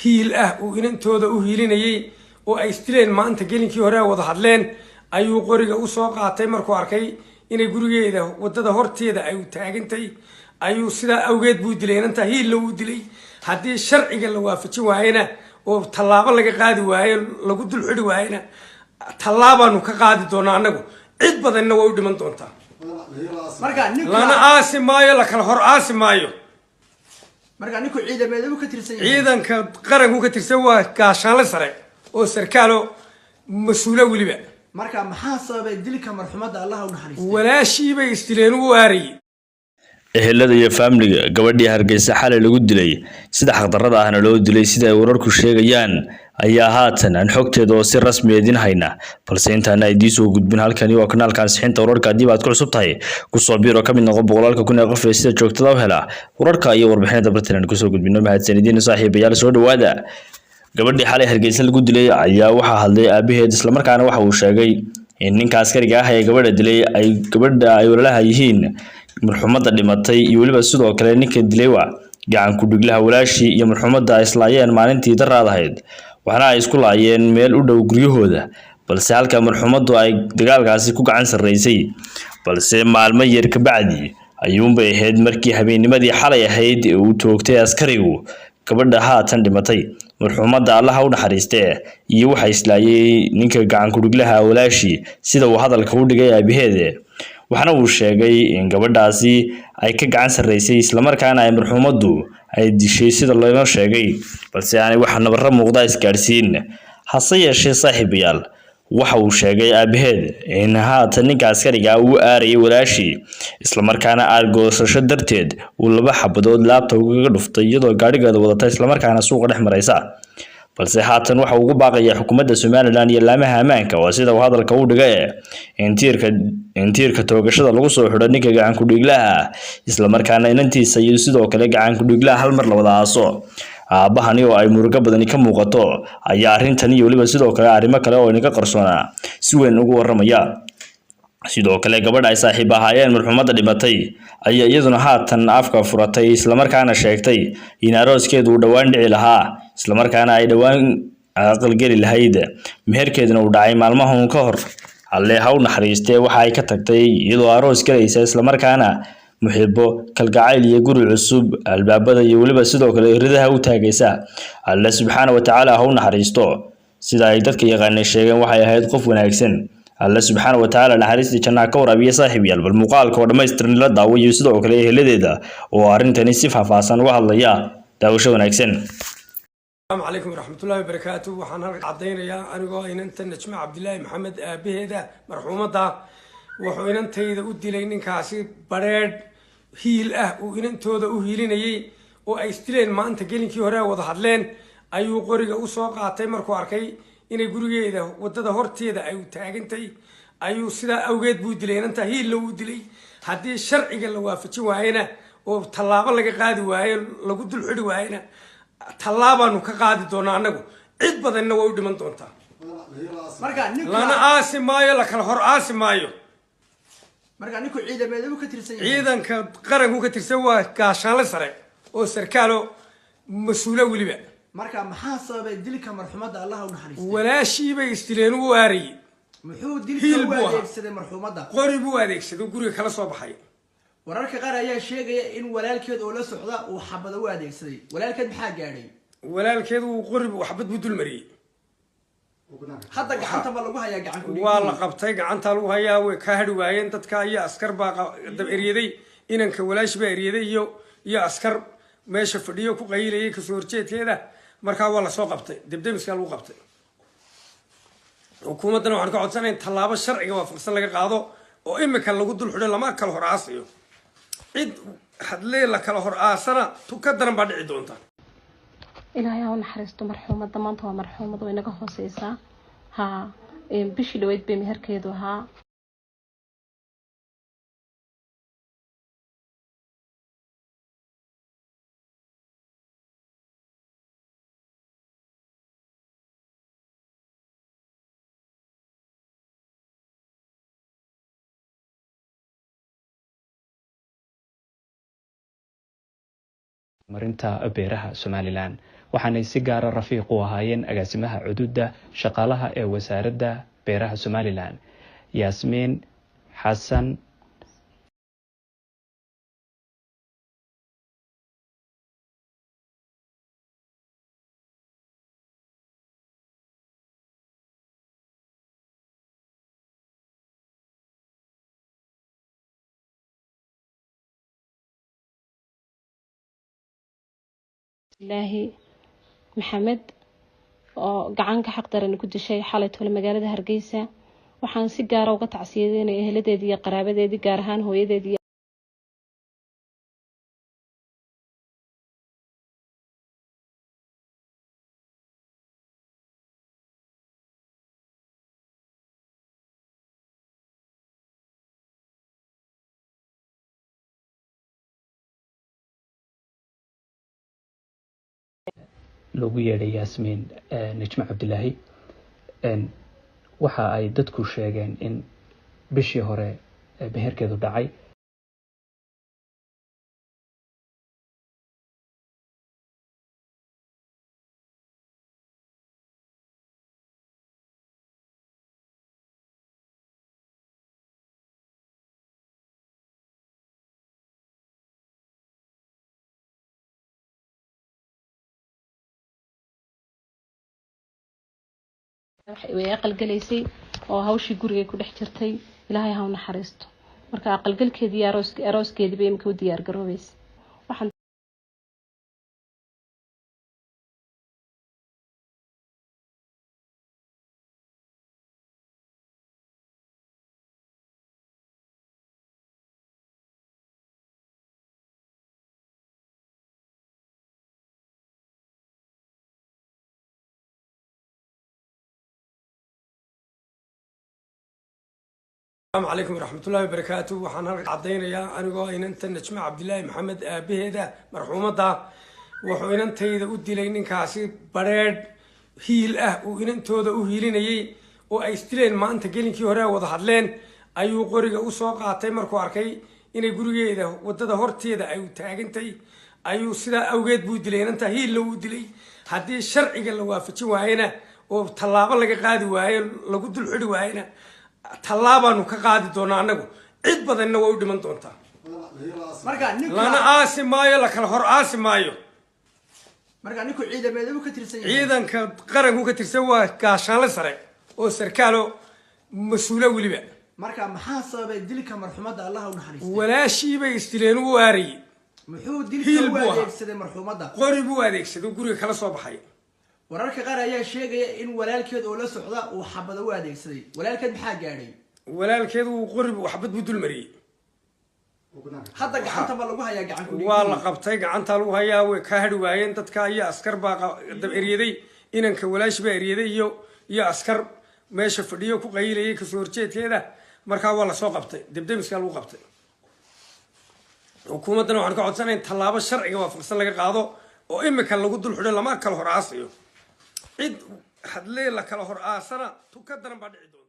hiil ah uu inantooda u hiilinayay oo ay istileen maanta gelinkii hore wada hadleen ayuu qoriga u soo qaatay markuu arkay inay gurigeeda wadada horteeda ay taagantay ayuu sidaa awgeed buu dilay inanta hiilna uu dilay haddii sharciga la waafajin waayena oo tallaabo laga qaadi waayo lagu dul xidhi waayena tallaabaanu ka qaadi doonaa annagu cid badanna way u dhiman doontaa lana aasi maayo la kala hor aasi maayo ciidanka qaranku ka tirsan waa gaashaanle sare oo sarkaalo mas-uula weliba marka maxaa sababay dilka marxumadda Allah u naxariisto walaashii bay istileen u aariyay ehelada iyo family gabadhii Hargeysa xalay lagu dilay sida xaqdarrada ahna loo dilay sida ay wararku sheegayaan ayaa haatan aan xogteeda oo si rasmi ah idin hayna balse intaan ay diisoo gudbin halkani waa kanaalkan sixinta wararka dib aad ku cusub tahay ku soo biiro kamid noqon boqolaalka kun ee qof ee sida joogtada u hela wararka iyo warbixinada bartaan ku soo gudbino mahadsanidin saaxiibayaal soo dhawaada gabadhii xalay Hargeysa lagu dilay ayaa waxa hadlay aabaheed isla markaana waxa uu sheegay in ninka askariga ah ee gabadha dilay ay gabadha ay walaalaha yihiin marxumadda dhimatay iyo waliba sidoo kale ninka dilay waa gacan ku dhiglaha walaashi iyo marxumadda islaayeen maalintii daraadahayd waxana ay isku laayeen meel u dhow guryahooda balse halka marxumaddu ay dagaalkaasi ku gacan sareysay balse maalmo yar ka bacdi ayuunbay ahayd markii habeennimadii xalay ahayd ee uu toogtay askarigu gabadha haatan dhimatay marxumadda Allah u naxariistay iyo waxa islaayay ninka gacan ku dhiglaha walaashi sida uu hadalka u dhigay aabaheed waxana uu sheegay in gabadhaasi ay ka gacan sareysay isla markaana ay marxumaddu ay dishay sida loo sheegay balse aanay wax nabarro muuqda isgaarsiin hase yeeshee saaxiibayaal waxa uu sheegay aabaheed in haatan ninka askariga uu aarayay walaashi isla markaana aargoosasho darteed uu laba xabadood laabta uga dhuftay iyadoo gaarigeeda wadata isla markaana suuqa dhex maraysa balse haatan waxa uu ugu baaqayaa xukuumadda Soomaaliland iyo laamaha ammaanka waa sida uu hadalka u dhigay in tiirka toogashada lagu soo xidho ninka gacan ku dhiglaha isla markaana inantiisa iyo sidoo kale gacan ku dhiglaha hal mar la wada aaso aabahani oo ay murugo badani ka muuqato ayaa arrintan iyo waliba sidoo kale arrimo kale oo inaga qarsoona si weyn ugu waramaya sidoo kale gabadha ay saaxiib ahaayeen marxumadda dhimatay ayaa iyaduna haatan afka furatay isla markaana sheegtay in arooskeedu uu dhawaan dhici lahaa isla markaana ay dhawaan aqal geli lahayd meherkeeduna uu dhacay maalmahan ka hor alle ha u naxariistay waxa ay ka tagtay iyadoo aroos galaysa isla markaana muxibo kalgacayl iyo guri cusub albaabada iyo waliba sidoo kale ridaha u taagaysa alle subxaanahu wa ta'ala ha u naxariisto sida ay dadka yaqaanay sheegeen waxay ahayd qof wanaagsan الله سبحانه وتعالى نحرستي جنا كورا بيه صاحب يال بالمقال كورا ما يسترن لا داوي يسدو كلي هلديدا وارنتني سيفها فاسن وهلا يا داوشو وناكسن السلام عليكم ورحمة الله وبركاته وحنا عضينا يا أنا قاين أنت نجمع عبد الله محمد أبيه ده مرحومة ده وحين أنت إذا ودي لين كاسي برد هيل وإن أنت هذا وهيلين يي وأيستلين ما أنت جيلين كي هراء وضح لين أيو قرية وساق عتيم مركو عركي inay gurigeeda wadada horteeda ay taagantay ayuu sida awgeed buu dilay inanta hiilna uu dilay haddii sharciga la waafajin waayena oo tallaabo laga qaadi waayo lagu dul xidhi waayena tallaabaanu ka qaadi doonaa annagu cid badanna way u dhiman doontaa lana aasi maayo la kala hor aasi maayo ciidanka qaranku ka tirsan waa gaashaanle sare oo sarkaalo mas-uula weliba marka maxaa sababay dilka marxumadda Allah u naxariisto walaashii bay istileen u aariyay muxuu dilka u adeegsaday marxumadda qori buu adeegsaday guriga kala soo baxay wararka qaar ayaa sheegaya in walaalkeed oo la socda uu xabad u adeegsaday walaalkeed maxaa gaadhay walaalkeed uu qori xabad buu dul mariyay hadda gacanta ma lagu hayaa gacan ku dhigay waa la qabtay gacanta lagu hayaa way ka hadhi waayeen dadka ayaa askar baa dab eriyaday inanka walaashi baa eriyaday iyo askar meesha fadhiyo ku qaylayay ka soo horjeedkeeda markaa waa la soo qabtay dibdemiska lagu qabtay xukuumaddana waxaan ka codsanayn tallaabo sharciga waafaqsan laga qaado oo imika lagu dul xidho lama kala hor aasiyo cid hadlee la kala hor aasana ka daran baa dhici doonta ilaahay ha u naxariisto marxuumadda maanta waa marxuumad way naga hooseysaa ha bishii dhaweyd bay meherkeedu ahaa marinta beeraha Soomaaliland waxaanay si gaara rafiiq u ahaayeen agaasimaha cududa shaqaalaha ee wasaaradda beeraha Somaliland Yaasmiin Xasan ilaahi maxamed oo gacanka xaq daran ku dishay xalay tole magaalada Hargeysa waxaan si gaar ah uga tacsiyadeynay eheladeedii iyo qaraabadeedii gaar ahaan hooyadeedii loogu yeedhay Yaasmiin Najma Cabdilaahi waxa ay dadku sheegeen in bishii hore beherkeedu dhacay way aqalgalaysay oo hawshii guriga ku dhex jirtay ilaahay ha u naxariisto marka aqalgalkeedii iyo arooskeedii bay imika u diyaar garoobaysay waxaan السلام عليكم ورحمة الله وبركاته وحنا عدينا أنا قاين أنت نجمع عبد الله محمد بهذا مرحومة دا وحين أنت إذا ودي لين كاسي برد هيل وإن أنت هذا وهيلين يي وأيستلين ما أنت قلنا كي هراء وضحت لين أيو قرية أسواق عتمر كواركي إن قرية إذا وده هرتي إذا أيو تاجنتي أيو سلا أوجد بود لين أنت هيل لو ودي لي هذه الشرع قال له وافتي وهنا وطلاب لك قاعد وهاي لو قد الحلو وهنا tallaabanu ka qaadi doonaa anagu cid badanna way u dhiman doontaa marka ninka lana aasi maayo la kala hor aasi maayo marka ninku ciidamada ka tirsan yahay ciidanka qaranku ka tirsan waa gaashaanle sare oo sarkaalo mas'uula waliba marka maxaa sababay dilka marxumadda Allah u naxariisto walaashii bay istileen u aariyay muxuu dilka u adeegsaday marxumadda qori buu adeegsaday guriga kala soo baxay wararka qaar ayaa sheegaya in walaalkeed oo la socda uu xabada u adeegsaday walaalkeed maxaa gaadhay walaalkeed uu qori waxbad buu dul mariyay hadda gacanta ma lagu hayaa gacan ku waa la qabtay gacanta lagu hayaa way ka hadhi waayeen dadka ayaa askar baa dab eriyaday inanka walaash baa eriyaday iyo askar meesha fadhiyo ku qaylayay ka soo horjeedkeeda markaa waa la soo qabtay dibdemiska lagu qabtay xukuumadana waxaan ka codsanayn tallaabo sharciga waafaqsan laga qaado oo imika lagu dul xidho lama kala hor aasayo cid hadlee la kala hor aasana tu ka daran baa dhici doonta